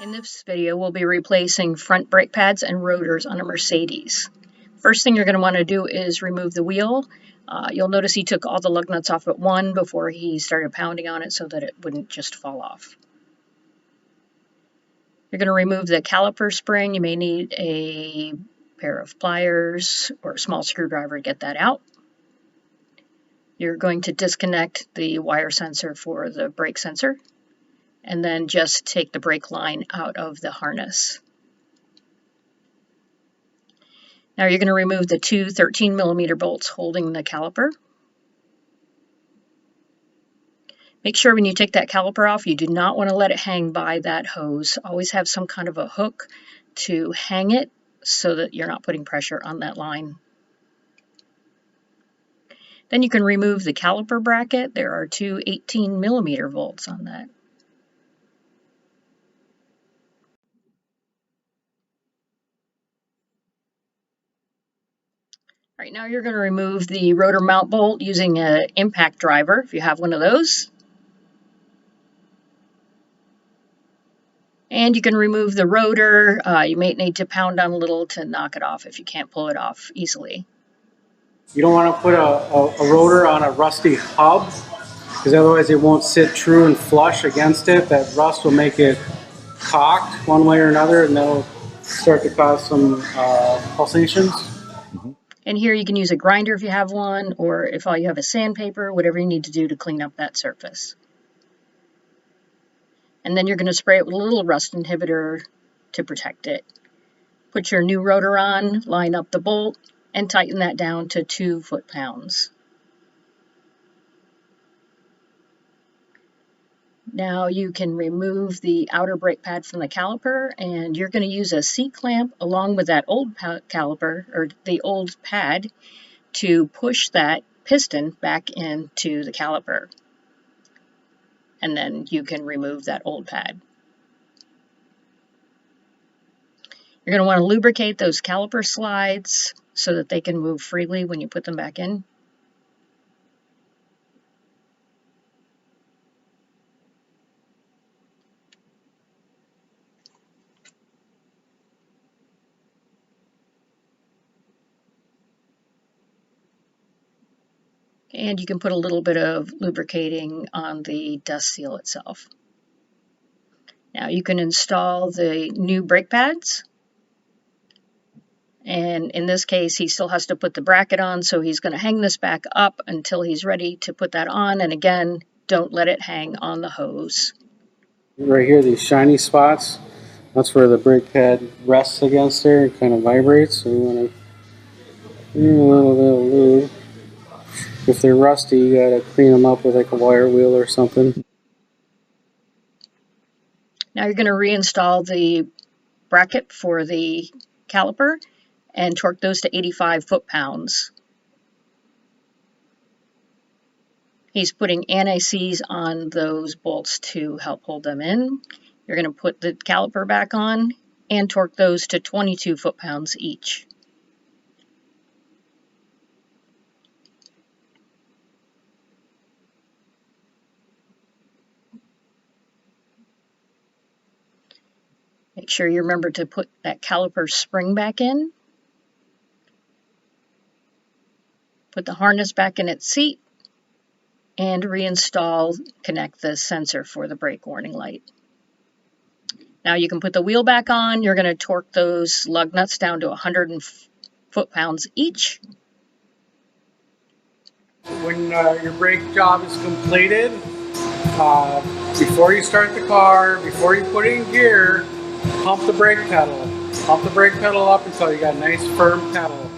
In this video, we'll be replacing front brake pads and rotors on a Mercedes. First thing you're going to want to do is remove the wheel. You'll notice he took all the lug nuts off at one before he started pounding on it so that it wouldn't just fall off. You're going to remove the caliper spring. You may need a pair of pliers or a small screwdriver to get that out. You're going to disconnect the wire sensor for the brake sensor, and then just take the brake line out of the harness. Now you're going to remove the two 13mm bolts holding the caliper. Make sure when you take that caliper off, you do not want to let it hang by that hose. Always have some kind of a hook to hang it so that you're not putting pressure on that line. Then you can remove the caliper bracket. There are two 18mm bolts on that. All right, now you're going to remove the rotor mount bolt using an impact driver, if you have one of those. And you can remove the rotor. You may need to pound on a little to knock it off if you can't pull it off easily. You don't want to put a rotor on a rusty hub, because otherwise it won't sit true and flush against it. That rust will make it cocked one way or another, and that'll start to cause some pulsations. And here you can use a grinder if you have one, or if all you have is sandpaper, whatever you need to do to clean up that surface. And then you're going to spray it with a little rust inhibitor to protect it. Put your new rotor on, line up the bolt, and tighten that down to 2 foot-pounds. Now you can remove the outer brake pad from the caliper, and you're going to use a C-clamp along with that old caliper, or the old pad, to push that piston back into the caliper. And then you can remove that old pad. You're going to want to lubricate those caliper slides so that they can move freely when you put them back in. And you can put a little bit of lubricating on the dust seal itself. Now you can install the new brake pads. And in this case, he still has to put the bracket on, so he's going to hang this back up until he's ready to put that on. And again, don't let it hang on the hose. Right here, these shiny spots, that's where the brake pad rests against there and kind of vibrates. So you want to do a little bit of lube. If they're rusty, you got to clean them up with like a wire wheel or something. Now you're going to reinstall the bracket for the caliper and torque those to 85 foot-pounds. He's putting anti-seize on those bolts to help hold them in. You're going to put the caliper back on and torque those to 22 foot-pounds each. Make sure you remember to put that caliper spring back in. Put the harness back in its seat and reinstall, connect the sensor for the brake warning light. Now you can put the wheel back on. You're going to torque those lug nuts down to 100 foot-pounds each. When your brake job is completed, before you start the car, before you put it in gear, pump the brake pedal. Pump the brake pedal up until you got a nice firm pedal.